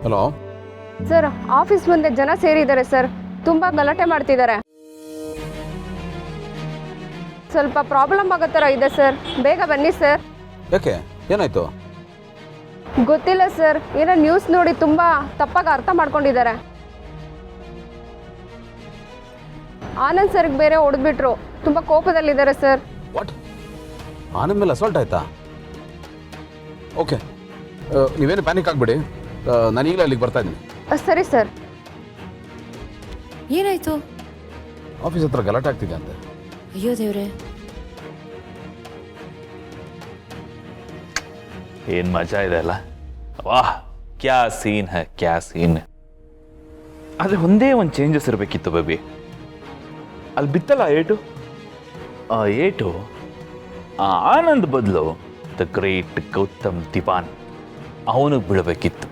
Hello sir, office ಮುಂದೆ ಜನ ಸೇರಿದ್ದಾರೆ ಸರ್. ತುಂಬಾ ಗಲಾಟೆ ಮಾಡ್ತಿದ್ದಾರೆ. ಸ್ವಲ್ಪ ಪ್ರಾಬ್ಲಮ್ ಆಗೋ ಥರ ಇದೆ ಸರ್. ಬೇಗ ಬನ್ನಿ ಸರ್. ಯಾಕೆ, ಏನಾಯ್ತು? ಗೊತ್ತಿಲ್ಲ ಸರ್, ಏನೋ ನ್ಯೂಸ್ ನೋಡಿ ತುಂಬಾ ತಪ್ಪಾಗಿ ಅರ್ಥ ಮಾಡ್ಕೊಂಡಿದ್ದಾರೆ. ಆನಂದ್ ಸರ್ಗೆ ಬೇರೆ ಹೊಡೆದ್ಬಿಟ್ರು. ತುಂಬಾ ಕೋಪದಲ್ಲಿದ್ದಾರೆ ಸರ್. ವಾಟ್? ಆನಂದ್ ಮೇಲೆ ಅಸಾಲ್ಟ್ ಆಯ್ತಾ? ಓಕೆ, ನೀವೇನು ಪ್ಯಾನಿಕ್ ಆಗಬೇಡಿ. ನಾನು ಈಗಲೇ ಅಲ್ಲಿಗೆ ಬರ್ತಾ ಇದ್ದೀನಿ. ಸರಿ ಸರ್. ಏನಾಯ್ತು? ಆಫೀಸ್ ಹತ್ರ ಗಲಾಟೆ ಆಗ್ತಿದೆ ಅಂತೆ. ಅಯ್ಯೋ ದೇವ್ರೆ, ಏನ್ ಮಜಾ ಇದೆ ಅಲ್ಲ. ವಾಹ್, ಕ್ಯಾ ಸೀನ್ ಹೈ, ಕ್ಯಾ ಸೀನ್. ಆದ್ರೆ ಒಂದೇ ಒಂದು ಚೇಂಜಸ್ ಇರಬೇಕಿತ್ತು ಬೇಬಿ. ಅಲ್ಲಿ ಬಿತ್ತಲ್ಲ ಏಟು, ಆ ಏಟು ಆ ಆನಂದ್ ಬದಲು ದ ಗ್ರೇಟ್ ಗೌತಮ್ ದಿವಾನ್ ಅವನಿಗೆ ಬೀಳಬೇಕಿತ್ತು.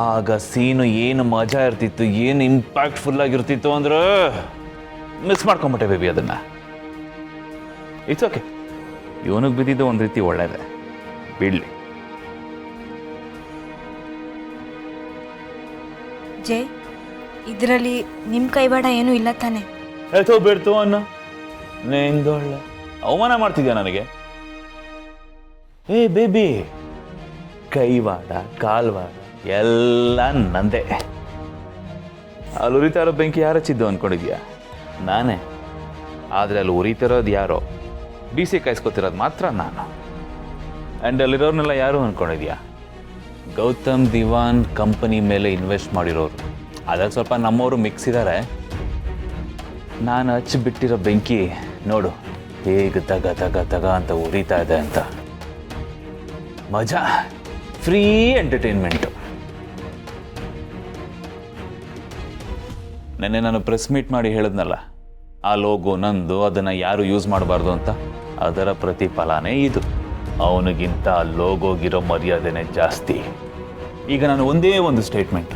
ಆಗ ಸೀನು ಏನು ಮಜಾ ಇರ್ತಿತ್ತು, ಏನು ಇಂಪ್ಯಾಕ್ಟ್ಫುಲ್ ಆಗಿರ್ತಿತ್ತು ಅಂದ್ರೆ ಮಿಸ್ ಮಾಡ್ಕೊಂಬಿಟ್ಟೆ ಬೇಬಿ ಅದನ್ನ. ಇಟ್ಸ್ ಓಕೆ, ಇವನಿಗೆ ಬಿದ್ದಿದ್ದು ಒಂದು ರೀತಿ ಒಳ್ಳೇದೆ, ಬೀಳಲಿ. ಜೈ, ಇದರಲ್ಲಿ ನಿಮ್ಮ ಕೈವಾಡ ಏನೂ ಇಲ್ಲ ತಾನೆ? ಎತ್ತೋ ಬಿಡ್ತು ಅನ್ನ ನಿಂದೊಳ್ಳೆ ಅವಮಾನ ಮಾಡ್ತಿದ್ಯಾ ನನಗೆ? ಏ ಬೇಬಿ, ಕೈವಾಡ ಕಾಲ್ವಾಡ ಎಲ್ಲ ನಂದೇ. ಅಲ್ಲಿ ಉರಿತಾ ಇರೋ ಬೆಂಕಿ ಯಾರು ಹಚ್ಚಿದ್ದು ಅನ್ಕೊಂಡಿದ್ಯಾ? ನಾನೇ. ಆದರೆ ಅಲ್ಲಿ ಉರಿತಿರೋದು ಯಾರೋ, ಬಿಸಿ ಕಾಯಿಸ್ಕೊತಿರೋದು ಮಾತ್ರ ನಾನು. ಆ್ಯಂಡ್ ಅಲ್ಲಿರೋರ್ನೆಲ್ಲ ಯಾರು ಅನ್ಕೊಂಡಿದ್ಯಾ? ಗೌತಮ್ ದಿವಾನ್ ಕಂಪನಿ ಮೇಲೆ ಇನ್ವೆಸ್ಟ್ ಮಾಡಿರೋರು. ಅದ್ರಲ್ಲಿ ಸ್ವಲ್ಪ ನಮ್ಮವರು ಮಿಕ್ಸ್ ಇದ್ದಾರೆ. ನಾನು ಹಚ್ಚಿಬಿಟ್ಟಿರೋ ಬೆಂಕಿ ನೋಡು ಹೇಗೆ ತಗ ತಗ ತಗ ಅಂತ ಉರಿತಾ ಇದೆ ಅಂತ. ಮಜಾ, ಫ್ರೀ ಎಂಟರ್ಟೈನ್ಮೆಂಟು. ನೆನ್ನೆ ನಾನು ಪ್ರೆಸ್ ಮೀಟ್ ಮಾಡಿ ಹೇಳಿದ್ನಲ್ಲ, ಆ ಲೋಗೋ ನಂದು, ಅದನ್ನು ಯಾರು ಯೂಸ್ ಮಾಡಬಾರ್ದು ಅಂತ. ಅದರ ಪ್ರತಿಫಲನೇ ಇದು. ಅವನಿಗಿಂತ ಆ ಲೋಗೋಗಿರೋ ಮರ್ಯಾದೆನೇ ಜಾಸ್ತಿ. ಈಗ ನಾನು ಒಂದೇ ಒಂದು ಸ್ಟೇಟ್ಮೆಂಟ್,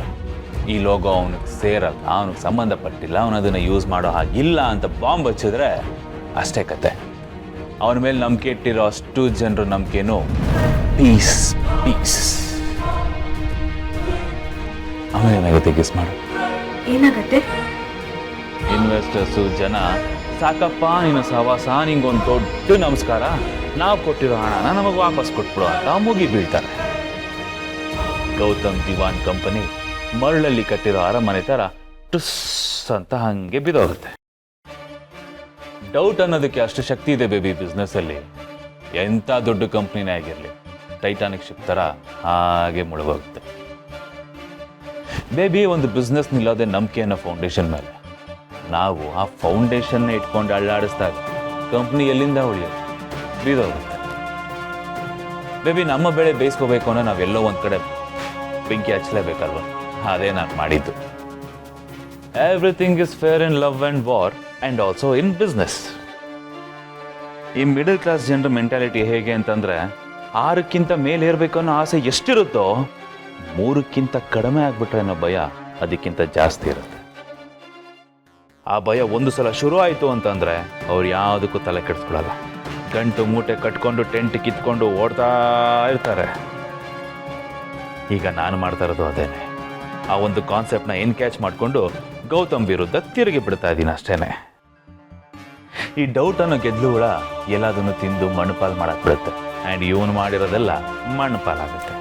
ಈ ಲೋಗೋ ಅವನಿಗೆ ಸೇರಲ್ಲ, ಅವನಿಗೆ ಸಂಬಂಧಪಟ್ಟಿಲ್ಲ, ಅವನು ಅದನ್ನು ಯೂಸ್ ಮಾಡೋ ಹಾಗಿಲ್ಲ ಅಂತ ಬಾಂಬ್ ಹಚ್ಚಿದ್ರೆ ಅಷ್ಟೇ ಕತೆ. ಅವನ ಮೇಲೆ ನಂಬಿಕೆ ಇಟ್ಟಿರೋ ಅಷ್ಟು ಜನರು ನಂಬಿಕೆನೂ ಪೀಸ್ ಪೀಸ್. ಆಮೇಲೆ ಏನಾಗುತ್ತೆ ಗೆಸ್ ಮಾಡು? ಏನಾಗತ್ತೆ? ಇನ್ವೆಸ್ಟರ್ಸು ಜನ ಸಾಕಪ್ಪ ನೀನು ಸವಾಸ, ನಿಂಗೊಂದು ದೊಡ್ಡ ನಮಸ್ಕಾರ, ನಾವು ಕೊಟ್ಟಿರೋ ಹಣನ ನಮಗೆ ವಾಪಸ್ ಕೊಟ್ಬಿಡು ಅಂತ ಮುಗಿ ಬೀಳ್ತಾರೆ. ಗೌತಮ್ ದಿವಾನ್ ಕಂಪನಿ ಮರಳಲ್ಲಿ ಕಟ್ಟಿರೋ ಅರಮನೆ ಥರ ಟುಸ್ ಅಂತ ಹಂಗೆ ಬಿದ್ದೋಗುತ್ತೆ. ಡೌಟ್ ಅನ್ನೋದಕ್ಕೆ ಅಷ್ಟು ಶಕ್ತಿ ಇದೆ ಬೇಬಿ ಬಿಸ್ನೆಸ್ಸಲ್ಲಿ. ಎಂಥ ದೊಡ್ಡ ಕಂಪ್ನಿನೇ ಆಗಿರಲಿ, ಟೈಟಾನಿಕ್ ಶಿಪ್ ಥರ ಹಾಗೆ ಮುಳುಗೋಗುತ್ತೆ. ಬೇಬಿ, ಒಂದು ಬಿಸ್ನೆಸ್ ನಿಲ್ಲೋದೆ ನಂಬಿಕೆ ಅನ್ನೋ ಫೌಂಡೇಶನ್ ಮೇಲೆ. ನಾವು ಆ ಫೌಂಡೇಶನ್ನ ಇಟ್ಕೊಂಡು ಅಳ್ಳಾಡಿಸಿದಾಗ ಕಂಪ್ನಿ ಎಲ್ಲಿಂದ ಉಳಿಯೋದು? ಬಿದ್ದೋಗುತ್ತೆ. ಬೇಬಿ, ನಮ್ಮ ಬೆಳೆ ಬೇಯಿಸ್ಕೋಬೇಕು ಅನ್ನೋ ನಾವೆಲ್ಲೋ ಒಂದು ಕಡೆ ಬೆಂಕಿ ಹಚ್ಚಲೇಬೇಕಲ್ವ? ಅದೇ ನಾನು ಮಾಡಿದ್ದು. Everything is fair in love and war and also in business. ಈ ಮಿಡಲ್ ಕ್ಲಾಸ್ ಜನರ ಮೆಂಟಾಲಿಟಿ ಹೇಗೆ ಅಂತಂದರೆ, 6ಕ್ಕಿಂತ ಮೇಲೆ ಏರಬೇಕು ಅನ್ನೋ ಆಸೆ ಎಷ್ಟಿರುತ್ತೋ 3ಕ್ಕಿಂತ ಕಡಿಮೆ ಆಗ್ಬಿಟ್ರೆ ಅನ್ನೋ ಭಯ ಅದಕ್ಕಿಂತ ಜಾಸ್ತಿ ಇರುತ್ತೆ. ಆ ಭಯ ಒಂದು ಸಲ ಶುರು ಆಯಿತು ಅಂತಂದರೆ ಅವ್ರು ಯಾವುದಕ್ಕೂ ತಲೆ ಕೆಡಿಸ್ಕೊಳ್ಳಲ್ಲ. ಗಂಟು ಮೂಟೆ ಕಟ್ಕೊಂಡು ಟೆಂಟ್ ಕಿತ್ಕೊಂಡು ಓಡ್ತಾ ಇರ್ತಾರೆ. ಈಗ ನಾನು ಮಾಡ್ತಾ ಇರೋದು ಅದೇನೆ. ಆ ಒಂದು ಕಾನ್ಸೆಪ್ಟ್ನ ಎನ್ಕ್ಯಾಚ್ ಮಾಡಿಕೊಂಡು ಗೌತಮ್ ವಿರುದ್ಧ ತಿರುಗಿ ಬಿಡ್ತಾ ಇದ್ದೀನಿ ಅಷ್ಟೇನೆ. ಈ ಡೌಟ್ ಅನ್ನೋ ಗೆದ್ಲು ಹುಳ ಎಲ್ಲದನ್ನು ತಿಂದು ಮಣ್ಣು ಪಾಲು ಮಾಡಕ್ಕೆ ಬಿಡುತ್ತೆ. ಆ್ಯಂಡ್ ಇವನು ಮಾಡಿರೋದೆಲ್ಲ ಮಣ್ಣು ಪಾಲಾಗುತ್ತೆ.